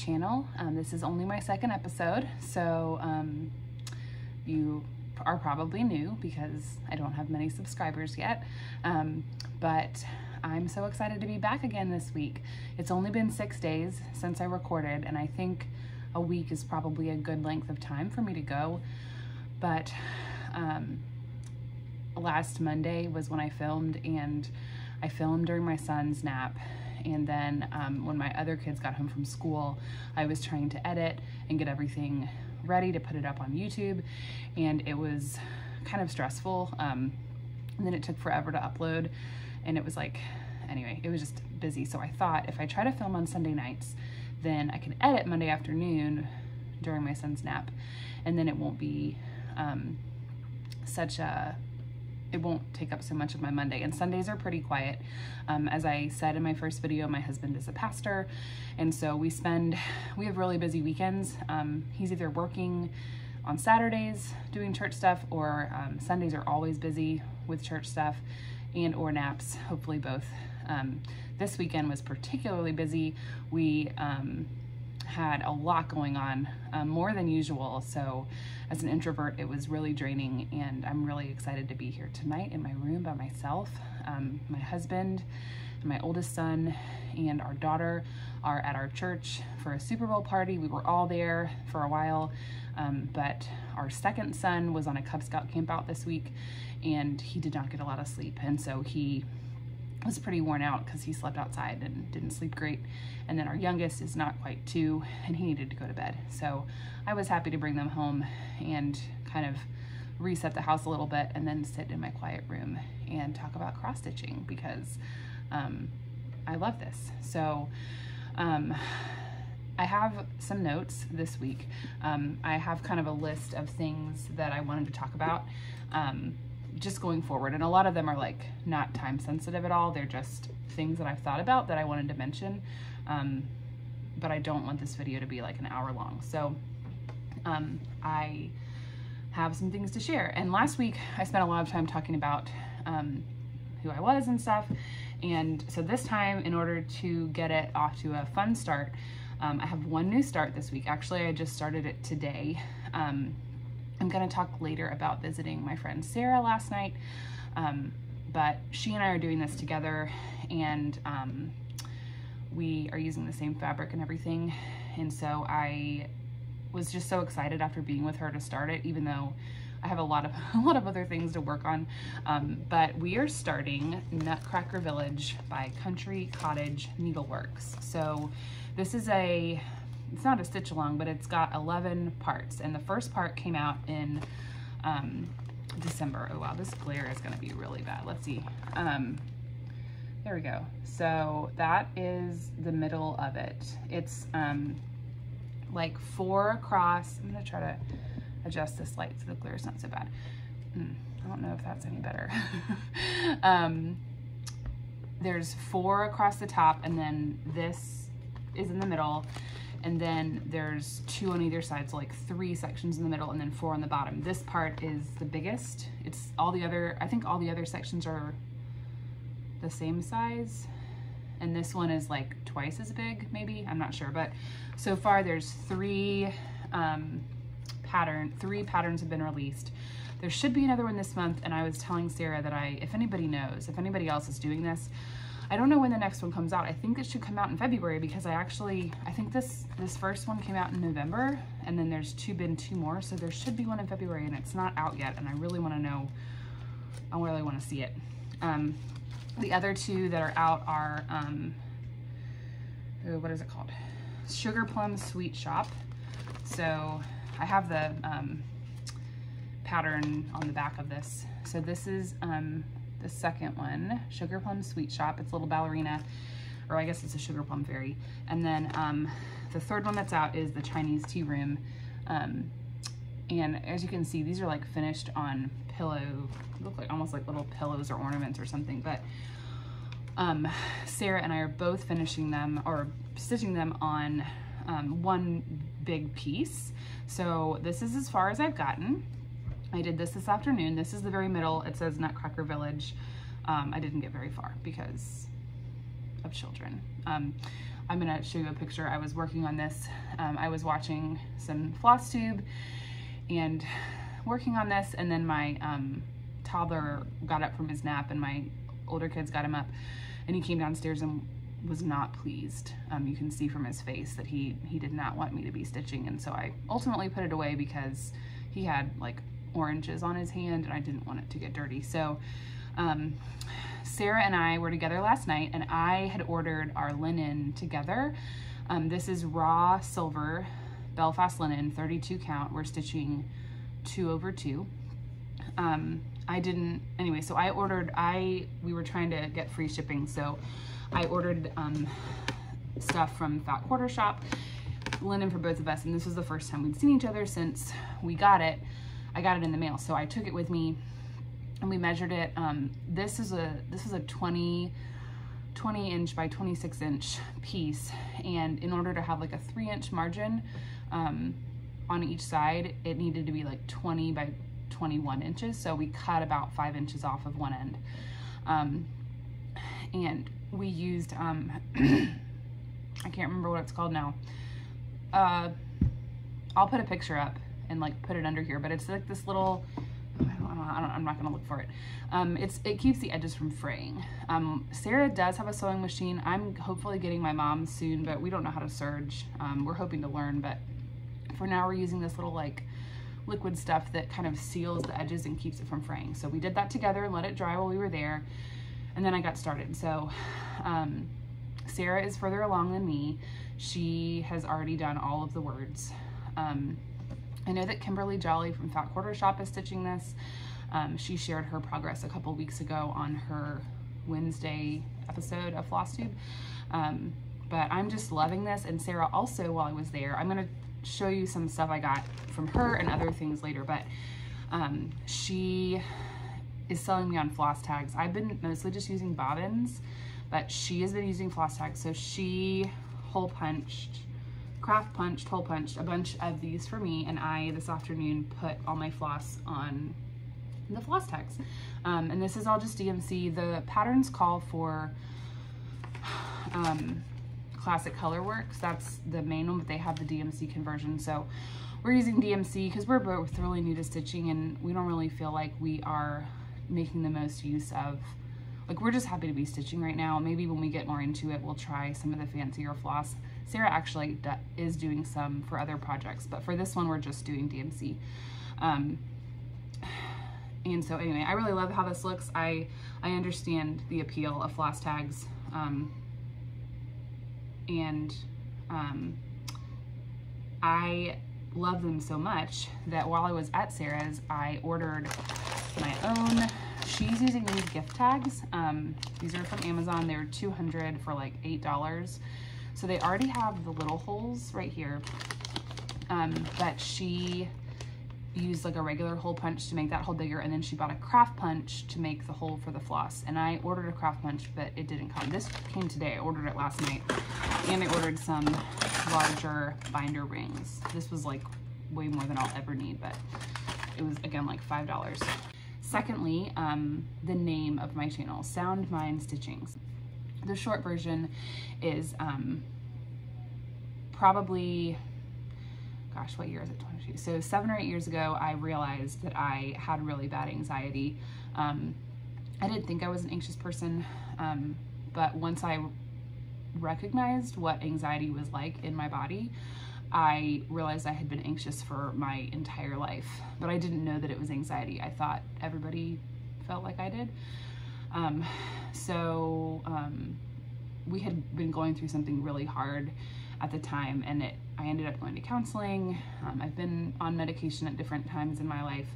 channel. This is only my second episode, so you are probably new because I don't have many subscribers yet, but I'm so excited to be back again this week. It's only been 6 days since I recorded, and I think a week is probably a good length of time for me to go, but last Monday was when I filmed, and I filmed during my son's nap. And then when my other kids got home from school, I was trying to edit and get everything ready to put it up on YouTube, and it was kind of stressful. And then it took forever to upload, and it was like, anyway, it was just busy. So I thought if I try to film on Sunday nights, then I can edit Monday afternoon during my son's nap, and then it won't be it won't take up so much of my Monday. And Sundays are pretty quiet. As I said in my first video, my husband is a pastor, and so we have really busy weekends. He's either working on Saturdays doing church stuff, or Sundays are always busy with church stuff and or naps, hopefully both. This weekend was particularly busy. We had a lot going on, more than usual. So as an introvert, it was really draining, and I'm really excited to be here tonight in my room by myself. My husband and my oldest son and our daughter are at our church for a Super Bowl party. We were all there for a while, but our second son was on a Cub Scout camp out this week, and he did not get a lot of sleep, and so he was pretty worn out because he slept outside and didn't sleep great. And then our youngest is not quite 2, and he needed to go to bed. So I was happy to bring them home and kind of reset the house a little bit, and then sit in my quiet room and talk about cross stitching, because I love this. So I have some notes this week. I have kind of a list of things that I wanted to talk about just going forward, and a lot of them are like not time sensitive at all. They're just things that I've thought about that I wanted to mention, but I don't want this video to be like an hour long. So I have some things to share. And last week I spent a lot of time talking about who I was and stuff, and so this time, in order to get it off to a fun start, I have one new start this week. Actually, I just started it today. I'm going to talk later about visiting my friend Sarah last night, but she and I are doing this together, and we are using the same fabric and everything, and so I was just so excited after being with her to start it, even though I have a lot of other things to work on. But we are starting Nutcracker Village by Country Cottage Needleworks. So this is it's not a stitch along, but it's got 11 parts, and the first part came out in December. Oh wow, this glare is going to be really bad. Let's see. There we go. So that is the middle of it. It's like 4 across. I'm going to try to adjust this light so the glare is not so bad. I don't know if that's any better. There's 4 across the top, and then this is in the middle, and then there's 2 on either side, so like 3 sections in the middle, and then 4 on the bottom. This part is the biggest. It's all the other, I think all the other sections are the same size, and this one is like twice as big, maybe, I'm not sure. But so far there's 3 patterns have been released. There should be another one this month, and I was telling Sarah that if anybody knows, if anybody else is doing this, I don't know when the next one comes out. I think it should come out in February, because I think this first one came out in November, and then there's been 2 more, so there should be one in February, and it's not out yet, and I really want to know, I really want to see it. The other 2 that are out are, what is it called? Sugar Plum Sweet Shop. So I have the pattern on the back of this. So this is the second one, Sugar Plum Sweet Shop. It's a little ballerina, or I guess it's a sugar plum fairy. And then the third one that's out is the Chinese Tea Room. And as you can see, these are like finished on look like almost like little pillows or ornaments or something. But Sarah and I are both finishing them, or stitching them on one big piece. So this is as far as I've gotten. I did this afternoon. This is the very middle. It says Nutcracker Village. I didn't get very far because of children. I'm gonna show you a picture. I was working on this. I was watching some Flosstube and working on this, and then my toddler got up from his nap and my older kids got him up, and he came downstairs and was not pleased. You can see from his face that he did not want me to be stitching, and so I ultimately put it away because he had like oranges on his hand and I didn't want it to get dirty. So Sarah and I were together last night, and I had ordered our linen together. This is raw silver Belfast linen, 32 count. We're stitching 2/2. So I ordered, we were trying to get free shipping, so I ordered stuff from Fat Quarter Shop, linen for both of us, and this was the first time we'd seen each other since we got it. I got it in the mail, so I took it with me and we measured it. This is a 20 inch by 26 inch piece, and in order to have like a 3-inch margin on each side, it needed to be like 20 by 21 inches. So we cut about 5 inches off of one end, and we used I can't remember what it's called now. I'll put a picture up and like put it under here, but it's like this little, I'm not gonna look for it. It keeps the edges from fraying. Sarah does have a sewing machine. I'm hopefully getting my mom's soon, but we don't know how to serge. We're hoping to learn, but for now we're using this little like liquid stuff that kind of seals the edges and keeps it from fraying. So we did that together and let it dry while we were there, and then I got started. So Sarah is further along than me. She has already done all of the words. I know that Kimberly Jolly from Fat Quarter Shop is stitching this. She shared her progress a couple weeks ago on her Wednesday episode of Flosstube. But I'm just loving this. And Sarah also, while I was there, I'm gonna show you some stuff I got from her and other things later, but she is selling me on floss tags. I've been mostly just using bobbins, but she has been using floss tags. So she hole punched a bunch of these for me, and I this afternoon put all my floss on the floss tags. And this is all just DMC. The patterns call for Classic Colorworks. That's the main one, but they have the DMC conversion. So we're using DMC because we're both really new to stitching, and we don't really feel like we are making the most use of, like, we're just happy to be stitching right now. Maybe when we get more into it, we'll try some of the fancier floss. Sarah actually is doing some for other projects, but for this one, we're just doing DMC. And so anyway, I really love how this looks. I understand the appeal of floss tags. I love them so much that while I was at Sarah's, I ordered my own. She's using these gift tags. These are from Amazon. They're 200 for like $8. So they already have the little holes right here. But she used like a regular hole punch to make that hole bigger, and then she bought a craft punch to make the hole for the floss. And I ordered a craft punch, but it didn't come. This came today. I ordered it last night, and I ordered some larger binder rings. This was like way more than I'll ever need, but it was again like $5. Secondly, the name of my channel, Sound Mind Stitchings. The short version is probably, gosh, what year is it? 22. So 7 or 8 years ago, I realized that I had really bad anxiety. I didn't think I was an anxious person, but once I recognized what anxiety was like in my body, I realized I had been anxious for my entire life, but I didn't know that it was anxiety. I thought everybody felt like I did. We had been going through something really hard at the time, and I ended up going to counseling. I've been on medication at different times in my life.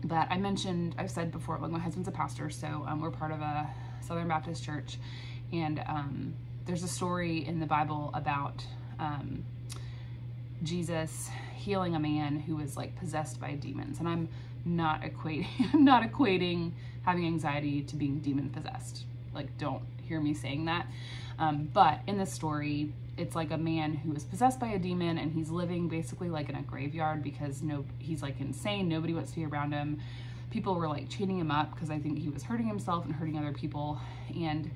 But I've said before, like, my husband's a pastor, so we're part of a Southern Baptist church, and there's a story in the Bible about Jesus healing a man who was like possessed by demons. And I'm not equating having anxiety to being demon possessed. Like, don't hear me saying that. But in this story, it's like a man who is possessed by a demon, and he's living basically like in a graveyard because he's like insane. Nobody wants to be around him. People were like chaining him up because I think he was hurting himself and hurting other people. And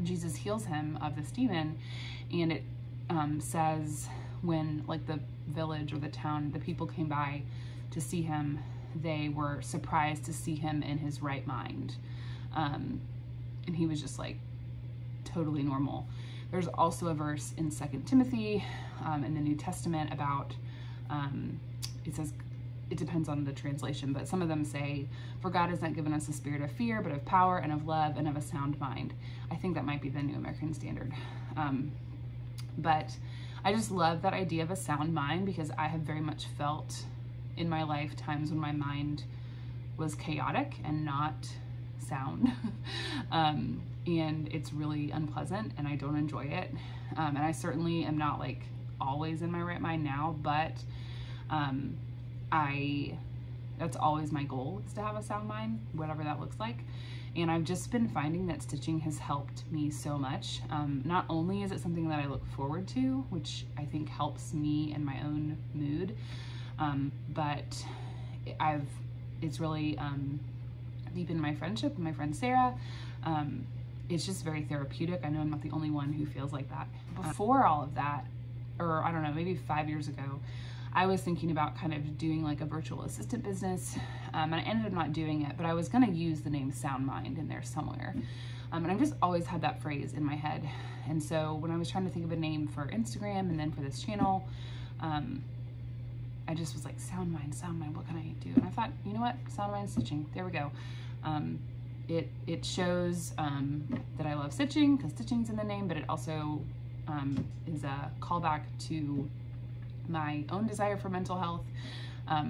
Jesus heals him of this demon, and it says when like the village or the town, the people came by to see him, they were surprised to see him in his right mind. And he was just like totally normal. There's also a verse in 2 Timothy in the New Testament about, it says, it depends on the translation, but some of them say, for God has not given us a spirit of fear, but of power and of love and of a sound mind. I think that might be the New American Standard. But I just love that idea of a sound mind, because I have very much felt in my life times when my mind was chaotic and not sound. And it's really unpleasant and I don't enjoy it. And I certainly am not like always in my right mind now, but that's always my goal, is to have a sound mind, whatever that looks like. And I've just been finding that stitching has helped me so much. Not only is it something that I look forward to, which I think helps me in my own mood, but it's really deepened my friendship with my friend Sarah. It's just very therapeutic. I know I'm not the only one who feels like that. Before all of that, or I don't know, maybe 5 years ago, I was thinking about kind of doing like a virtual assistant business, and I ended up not doing it, but I was gonna use the name Sound Mind in there somewhere. And I've just always had that phrase in my head. And so when I was trying to think of a name for Instagram and then for this channel, I just was like, Sound Mind, what can I do? And I thought, you know what, Sound Mind Stitching, there we go. It shows that I love stitching, because stitching's in the name, but it also is a callback to my own desire for mental health,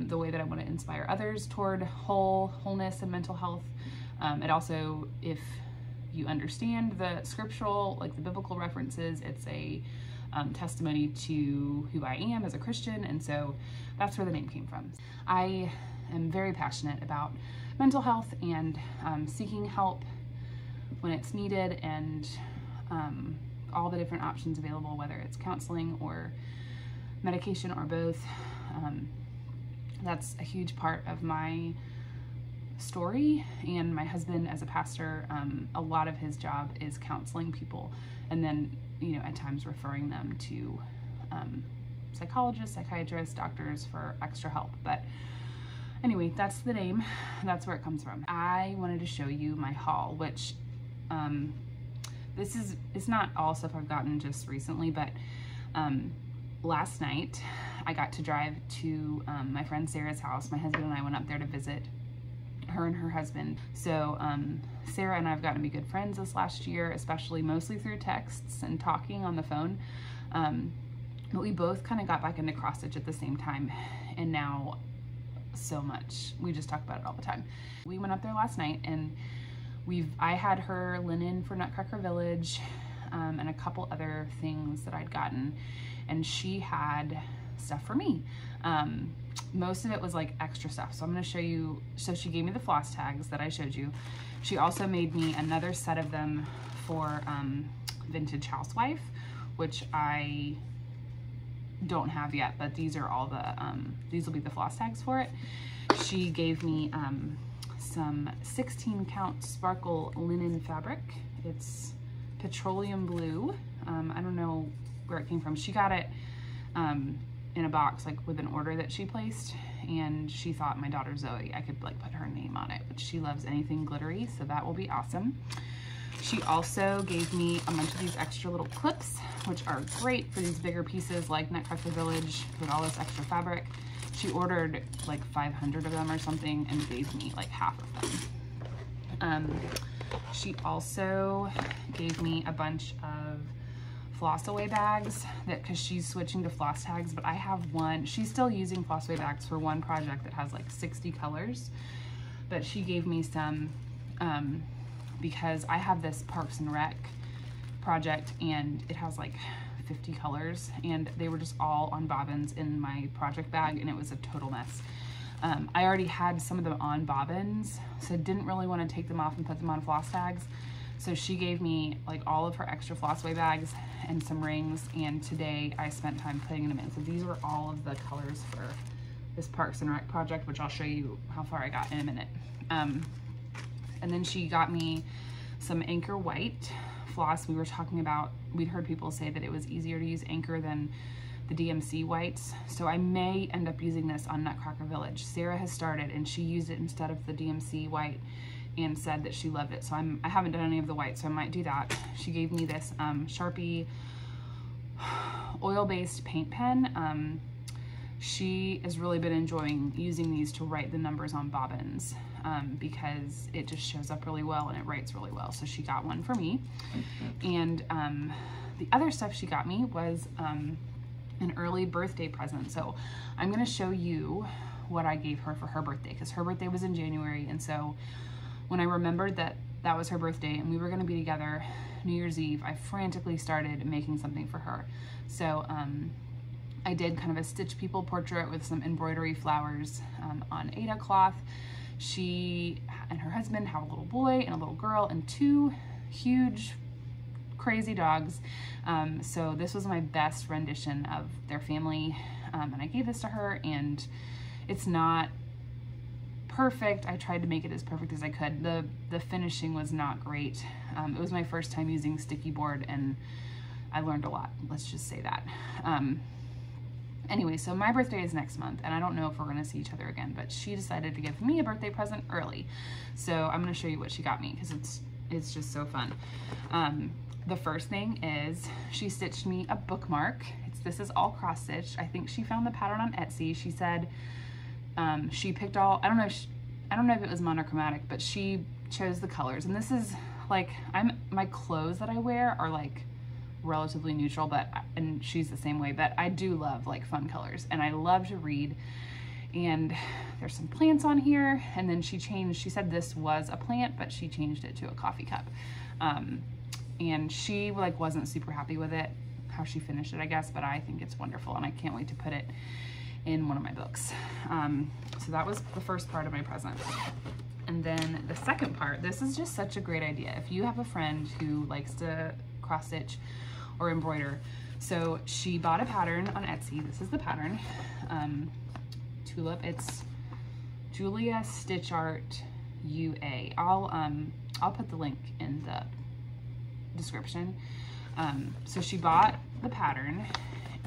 the way that I want to inspire others toward wholeness and mental health. It also, if you understand the scriptural, like the biblical references, it's a testimony to who I am as a Christian, and so that's where the name came from. I am very passionate about mental health and seeking help when it's needed, and all the different options available, whether it's counseling or medication or both. That's a huge part of my story, and my husband as a pastor, a lot of his job is counseling people, and then, you know, at times referring them to psychologists, psychiatrists, doctors for extra help. But anyway, that's the name, that's where it comes from. I wanted to show you my haul, which it's not all stuff I've gotten just recently, but last night I got to drive to my friend Sarah's house. My husband and I went up there to visit her and her husband. So Sarah and I have gotten to be good friends this last year, especially mostly through texts and talking on the phone. But we both kind of got back into cross stitch at the same time, and now so much. We just talk about it all the time. We went up there last night, and I had her linen for Nutcracker Village, and a couple other things that I'd gotten, and she had stuff for me. Most of it was like extra stuff, so I'm going to show you. So she gave me the floss tags that I showed you. She also made me another set of them for Vintage Housewife, which I don't have yet, but these are all the these will be the floss tags for it. She gave me some 16 count sparkle linen fabric. It's petroleum blue. I don't know where it came from. She got it in a box, like with an order that she placed, and she thought my daughter Zoe, I could like put her name on it, but she loves anything glittery, so that will be awesome. She also gave me a bunch of these extra little clips, which are great for these bigger pieces like Nutcracker Village with all this extra fabric. She ordered like 500 of them or something and gave me like half of them. She also gave me a bunch of floss away bags, because she's switching to floss tags, but I have one. She's still using floss away bags for one project that has like 60 colors, but she gave me some because I have this Parks and Rec project and it has like 50 colors, and they were just all on bobbins in my project bag, and it was a total mess. I already had some of them on bobbins, so I didn't really want to take them off and put them on floss tags. So she gave me like all of her extra floss away bags and some rings, and today I spent time putting them in. So these were all of the colors for this Parks and Rec project, which I'll show you how far I got in a minute. And then she got me some Anchor White floss, we were talking about, we'd heard people say that it was easier to use Anchor than the DMC whites. So I may end up using this on Nutcracker Village. Sarah has started and she used it instead of the DMC white and said that she loved it. So I haven't done any of the white, so I might do that. She gave me this Sharpie oil-based paint pen. She has really been enjoying using these to write the numbers on bobbins because it just shows up really well and it writes really well. So she got one for me. And the other stuff she got me was an early birthday present. So I'm gonna show you what I gave her for her birthday, because her birthday was in January. And so when I remembered that that was her birthday and we were gonna be together New Year's Eve, I frantically started making something for her. So I did kind of a Stitch People portrait with some embroidery flowers on Aida cloth. She and her husband have a little boy and a little girl and 2 huge crazy dogs. So this was my best rendition of their family, and I gave this to her, and it's not perfect. I tried to make it as perfect as I could. The finishing was not great. It was my first time using sticky board and I learned a lot, let's just say that. Anyway, so my birthday is next month and I don't know if we're gonna see each other again, but she decided to give me a birthday present early. So I'm gonna show you what she got me because it's just so fun. The first thing is she stitched me a bookmark. This is all cross stitched. I think she found the pattern on Etsy. She said she picked all, I don't know if it was monochromatic, but she chose the colors. And this is like, my clothes that I wear are like relatively neutral, and she's the same way, but I do love like fun colors and I love to read. And there's some plants on here, and then she said this was a plant, but she changed it to a coffee cup. And she like wasn't super happy with it, how she finished it, I guess, but I think it's wonderful and I can't wait to put it in one of my books. So that was the first part of my present. And then the second part, this is just such a great idea. If you have a friend who likes to cross stitch or embroider. So she bought a pattern on Etsy. This is the pattern, Tulip. It's Julia Stitch Art UA. I'll put the link in the description. So she bought the pattern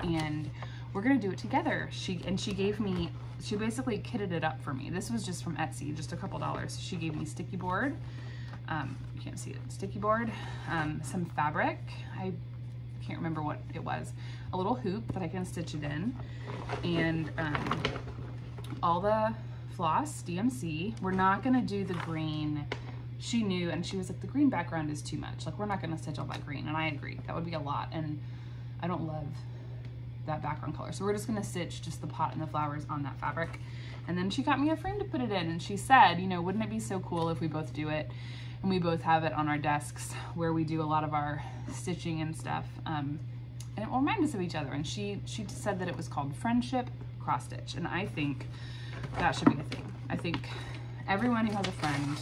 and we're gonna do it together. She basically kitted it up for me. This was just from Etsy, just a couple dollars. She gave me sticky board. You can't see it, sticky board, some fabric. I can't remember what it was. A little hoop that I can stitch it in, and all the floss, DMC. We're not gonna do the green. She knew, and she was like, the green background is too much. Like, we're not gonna stitch all that green, and I agree. That would be a lot, and I don't love that background color. So we're just gonna stitch just the pot and the flowers on that fabric. And then she got me a frame to put it in, and she said, you know, wouldn't it be so cool if we both do it and we both have it on our desks where we do a lot of our stitching and stuff, and it will remind us of each other. And she said that it was called Friendship Cross Stitch, and I think that should be a thing. I think everyone who has a friend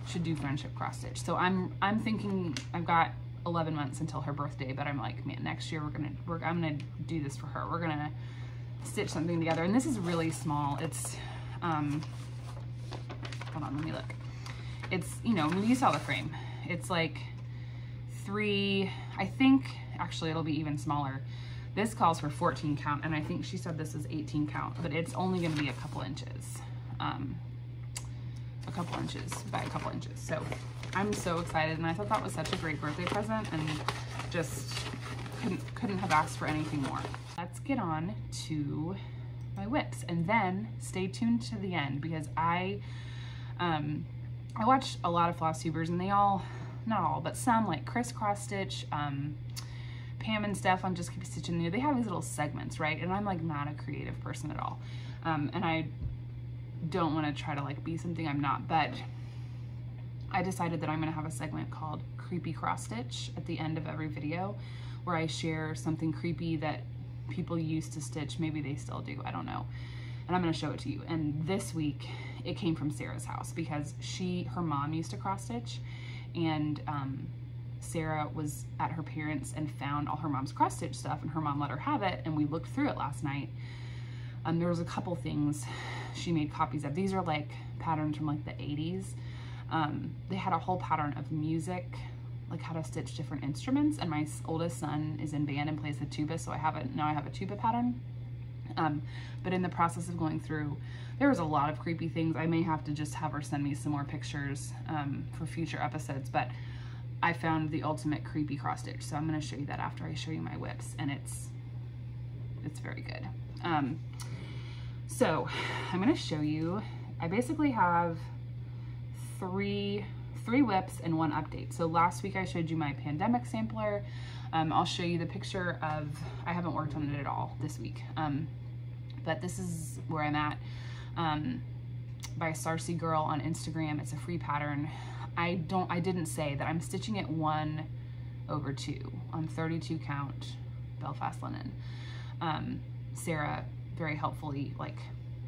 should do Friendship Cross Stitch. So I'm thinking, I've got 11 months until her birthday, but I'm like, man, next year I'm gonna do this for her. We're gonna stitch something together. And this is really small. It's hold on, let me look. It's, you know, you saw the frame. It's like 3, I think actually it'll be even smaller. This calls for 14 count, and I think she said this is 18 count, but it's only gonna be a couple inches. A couple inches by a couple inches. So I'm so excited, and I thought that was such a great birthday present, and just couldn't have asked for anything more. Let's get on to my whips, and then stay tuned to the end, because I watch a lot of Flosstubers, and they all, not all, but some, like Chris Cross Stitch, Pam and Steph on Just Keep Stitching, they have these little segments, right? And I'm like not a creative person at all, and I don't want to try to like be something I'm not, but I decided that I'm going to have a segment called Creepy Cross Stitch at the end of every video, where I share something creepy that people used to stitch. Maybe they still do, I don't know. And I'm going to show it to you. And this week it came from Sarah's house, because her mom used to cross stitch, and Sarah was at her parents' and found all her mom's cross stitch stuff, and her mom let her have it, and we looked through it last night. There was a couple things she made copies of. These are like patterns from like the 80s. They had a whole pattern of music, like how to stitch different instruments, and my oldest son is in band and plays the tuba, so I have a tuba pattern. But in the process of going through, there was a lot of creepy things. I may have to just have her send me some more pictures for future episodes, but I found the ultimate creepy cross stitch, so I'm going to show you that after I show you my whips, and it's very good. So I'm going to show you, I basically have three whips and one update. So last week I showed you my pandemic sampler. I'll show you the picture of, I haven't worked on it at all this week, but this is where I'm at, by sarcygurl on Instagram. It's a free pattern. I didn't say that I'm stitching it 1/2 on 32 count Belfast linen. Sarah very helpfully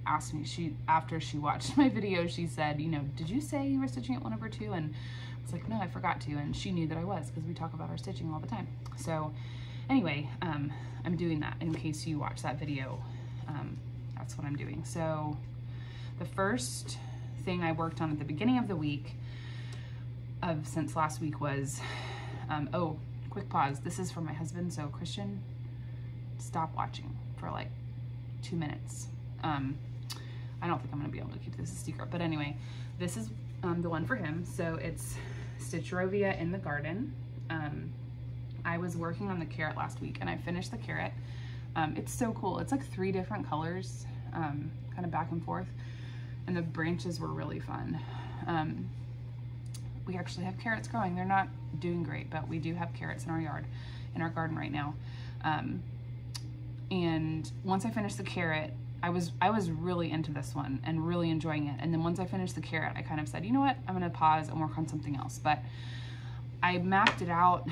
asked me, after she watched my video, she said, you know, did you say you were stitching it 1/2? And it's like, no, I forgot to. And she knew that I was, because we talk about our stitching all the time. So anyway, I'm doing that in case you watch that video. That's what I'm doing. So the first thing I worked on at the beginning of the week since last week was, oh, quick pause. This is for my husband. So Christian, stop watching for like 2 minutes. I don't think I'm gonna be able to keep this a secret, but anyway, this is the one for him. So it's Stitcherovia in the Garden. I was working on the carrot last week and I finished the carrot. It's so cool. It's like 3 different colors, kind of back and forth, and the branches were really fun. We actually have carrots growing. They're not doing great, but we do have carrots in our yard, in our garden right now. And once I finished the carrot, I was really into this one and really enjoying it. And then once I finished the carrot, I kind of said, you know what, I'm gonna pause and work on something else. But I mapped it out.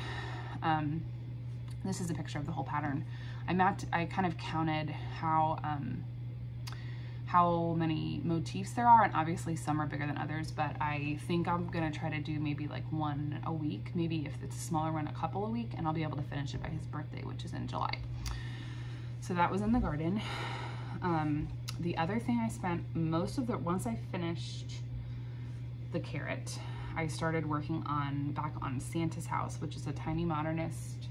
This is a picture of the whole pattern. I kind of counted how many motifs there are, and obviously some are bigger than others, but I think I'm gonna try to do maybe like 1 a week, maybe if it's a smaller one, a couple a week, and I'll be able to finish it by his birthday, which is in July. So that was in the garden. The other thing I spent once I finished the carrot, I started working back on Santa's House, which is a tiny modernist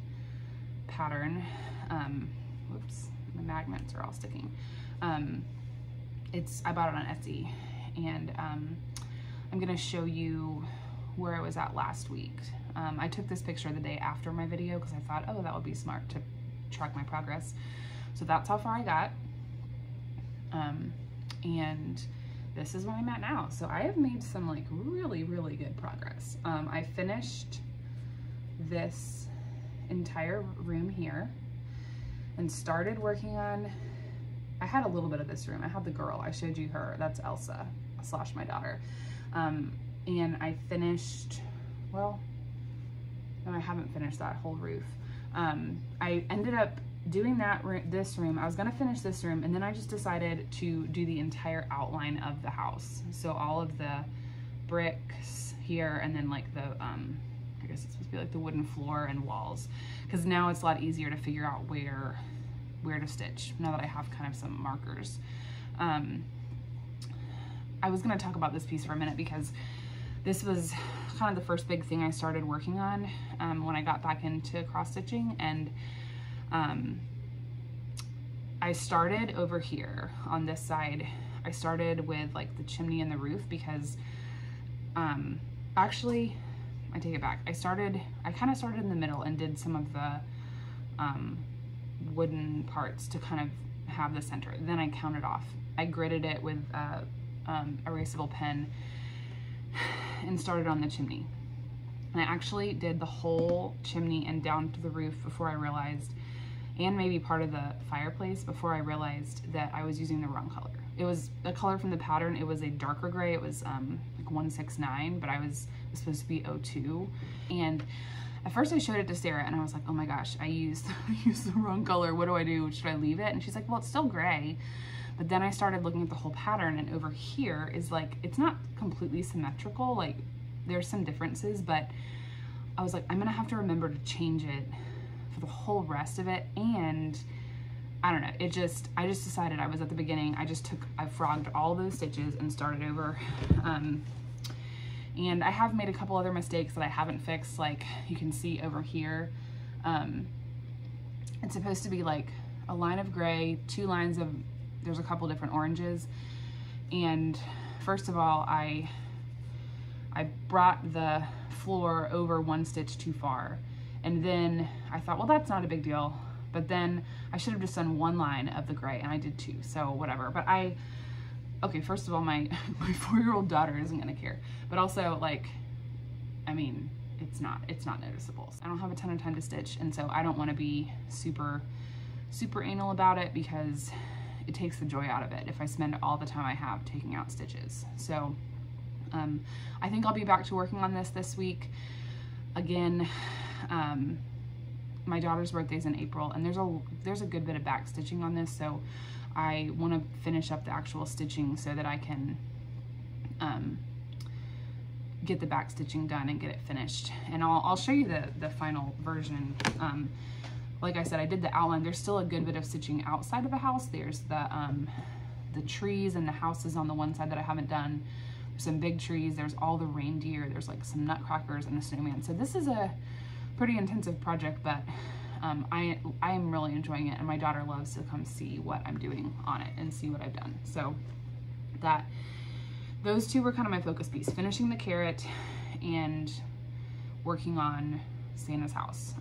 pattern. Whoops, my magnets are all sticking. I bought it on Etsy, and I'm gonna show you where I was at last week. I took this picture the day after my video because I thought, oh, that would be smart to track my progress. So that's how far I got. And this is where I'm at now. So I have made some like really, really good progress. I finished this entire room here and started working on, I had a little bit of this room. I had the girl, I showed you her, that's Elsa / my daughter. And I finished, well, no, I haven't finished that whole roof. I ended up doing this room. I was gonna finish this room, and then I just decided to do the entire outline of the house. So all of the bricks here, and then like the, I guess it's supposed to be like the wooden floor and walls, because now it's a lot easier to figure out where to stitch, now that I have kind of some markers. I was gonna talk about this piece for a minute because this was kind of the first big thing I started working on when I got back into cross stitching, and I started over here on this side. I started with like the chimney and the roof because actually I take it back. I kind of started in the middle and did some of the wooden parts to kind of have the center. Then I counted off. I gridded it with a erasable pen and started on the chimney. And I actually did the whole chimney and down to the roof before I realized, and maybe part of the fireplace, before I realized that I was using the wrong color. It was a color from the pattern. It was a darker gray. It was like 169, but it was supposed to be 02. And at first I showed it to Sarah and I was like, oh my gosh, I used the wrong color. What do I do? Should I leave it? And she's like, well, it's still gray. But then I started looking at the whole pattern, and over here is like, it's not completely symmetrical. Like there's some differences, but I was like, I'm gonna have to remember to change it for the whole rest of it. And I don't know, I just decided, I was at the beginning, I frogged all those stitches and started over. And I have made a couple other mistakes that I haven't fixed. Like you can see over here, it's supposed to be like a line of gray, 2 lines of, there's a couple different oranges. And first of all, I brought the floor over 1 stitch too far. And then I thought, well, that's not a big deal. But then I should have just done 1 line of the gray, and I did 2, so whatever. But okay, first of all, my 4-year-old daughter isn't gonna care. But also, like, I mean, it's not noticeable. I don't have a ton of time to stitch, and so I don't wanna be super anal about it, because it takes the joy out of it if I spend all the time I have taking out stitches. So I think I'll be back to working on this week. Again, my daughter's birthday's in April, and there's a good bit of back stitching on this, so I want to finish up the actual stitching so that I can get the back stitching done and get it finished. And I'll show you the final version. Like I said, I did the outline. There's still a good bit of stitching outside of the house. There's the trees and the houses on the one side that I haven't done. There's some big trees. There's all the reindeer. There's like some nutcrackers and a snowman. So this is a pretty intensive project, but I am really enjoying it, and my daughter loves to come see what I'm doing on it and see what I've done. So those 2 were kind of my focus piece, finishing the carrot and working on Santa's house.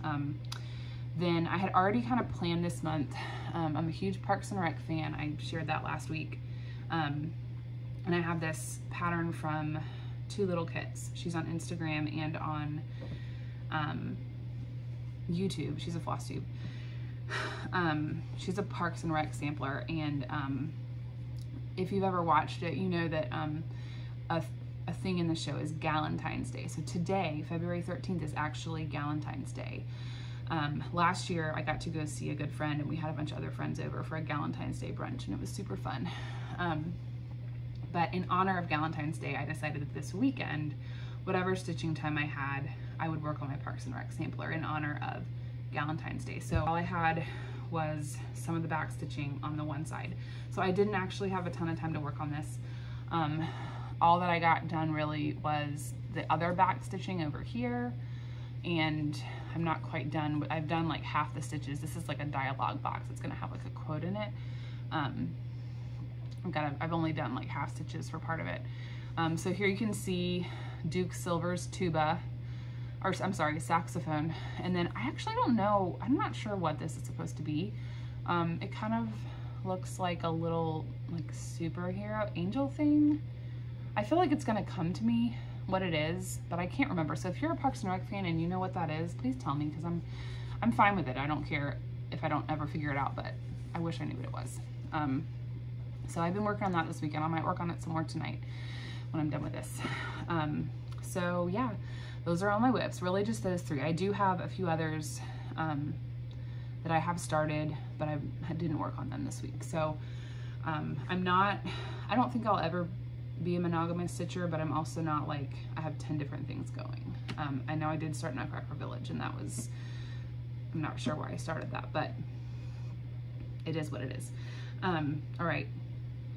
Then I had already kind of planned this month. I'm a huge Parks and Rec fan. I shared that last week. And I have this pattern from 2 Little Kits. She's on Instagram and on YouTube. She's a Flosstube. She's a Parks and Rec sampler, and if you've ever watched it, you know that a thing in the show is Galentine's Day. So today, February 13th, is actually Galentine's Day. Last year, I got to go see a good friend, and we had a bunch of other friends over for a Galentine's Day brunch, and it was super fun. But in honor of Galentine's Day, I decided that this weekend, whatever stitching time I had, I would work on my Parks and Rec sampler in honor of Galentine's Day. So all I had was some of the back stitching on the one side. So I didn't actually have a ton of time to work on this. All that I got done really was the other back stitching over here, and I'm not quite done. I've done like half the stitches. This is like a dialogue box. It's gonna have like a quote in it. I've only done like half stitches for part of it. So here you can see Duke Silver's tuba, or I'm sorry, saxophone. And then I actually don't know, I'm not sure what this is supposed to be. It kind of looks like a little like superhero angel thing. I feel like it's gonna come to me what it is, but I can't remember. So if you're a Parks and Rec fan and you know what that is, please tell me, because I'm fine with it. I don't care if I don't ever figure it out, but I wish I knew what it was. So I've been working on that this weekend. I might work on it some more tonight when I'm done with this. So yeah, those are all my whips, really just those 3. I do have a few others that I have started, but I didn't work on them this week. So I don't think I'll ever be a monogamous stitcher, but I'm also not like, I have 10 different things going. I know I did start Nutcracker Village, and that was, I'm not sure why I started that, but it is what it is. All right,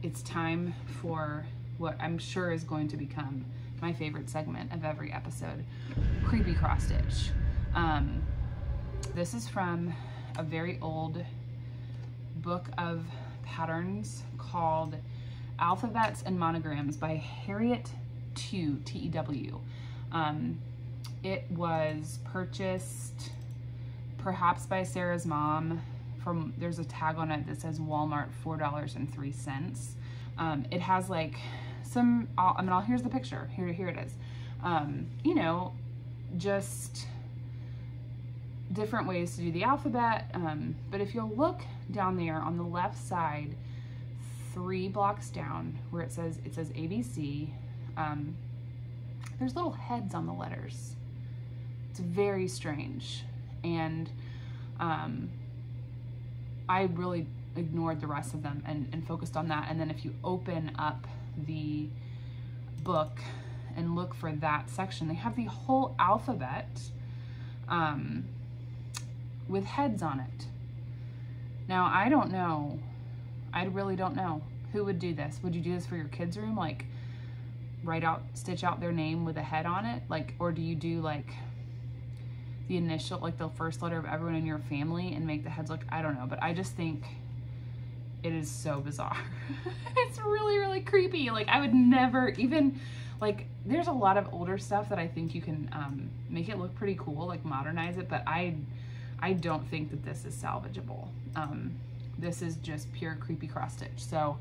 it's time for what I'm sure is going to become my favorite segment of every episode, Creepy Cross Stitch. This is from a very old book of patterns called Alphabets and Monograms by Harriet Tew, T-E-W. It was purchased perhaps by Sarah's mom. There's a tag on it that says Walmart $4.03. It has like some, here's the picture. Here it is. You know, just different ways to do the alphabet. But if you'll look down there on the left side, 3 blocks down where it says ABC, there's little heads on the letters. It's very strange. And I really ignored the rest of them and focused on that. And then if you open up the book and look for that section, they have the whole alphabet with heads on it. Now, I don't know. I really don't know who would do this. Would you do this for your kids' room? Like, stitch out their name with a head on it? Like, or do you do like the initial, like the first letter of everyone in your family and make the heads look, I don't know, but I just think it is so bizarre. It's really, really creepy. Like, I would never even, like, there's a lot of older stuff that I think you can make it look pretty cool, like modernize it, but I don't think that this is salvageable. This is just pure creepy cross stitch. So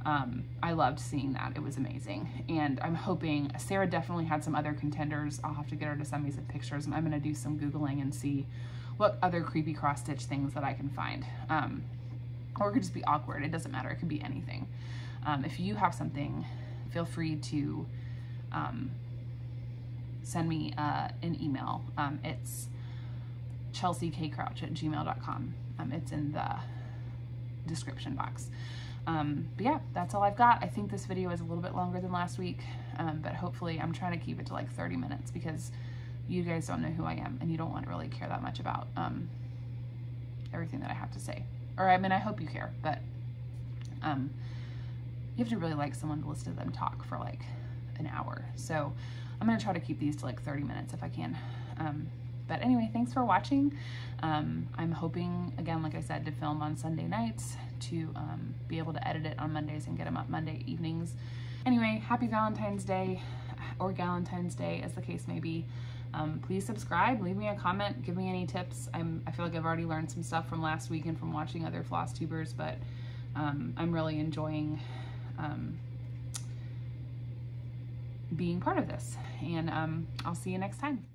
I loved seeing that. It was amazing. And I'm hoping, Sarah definitely had some other contenders. I'll have to get her to send me some pictures, and I'm gonna do some Googling and see what other creepy cross stitch things that I can find. Or it could just be awkward. It doesn't matter. It could be anything. If you have something, feel free to send me an email. It's chelseakcrouch@gmail.com. It's in the description box. But yeah, that's all I've got. I think this video is a little bit longer than last week, but hopefully I'm trying to keep it to like 30 minutes because you guys don't know who I am and you don't want to really care that much about everything that I have to say. Or I mean, I hope you care, but you have to really like someone to listen to them talk for like an hour. So I'm gonna try to keep these to like 30 minutes if I can. But anyway, thanks for watching. I'm hoping, again, like I said, to film on Sunday nights, to be able to edit it on Mondays and get them up Monday evenings. Anyway, happy Valentine's Day, or Galentine's Day, as the case may be. Please subscribe, leave me a comment, give me any tips. I feel like I've already learned some stuff from last week and from watching other Flosstubers, but I'm really enjoying being part of this. And I'll see you next time.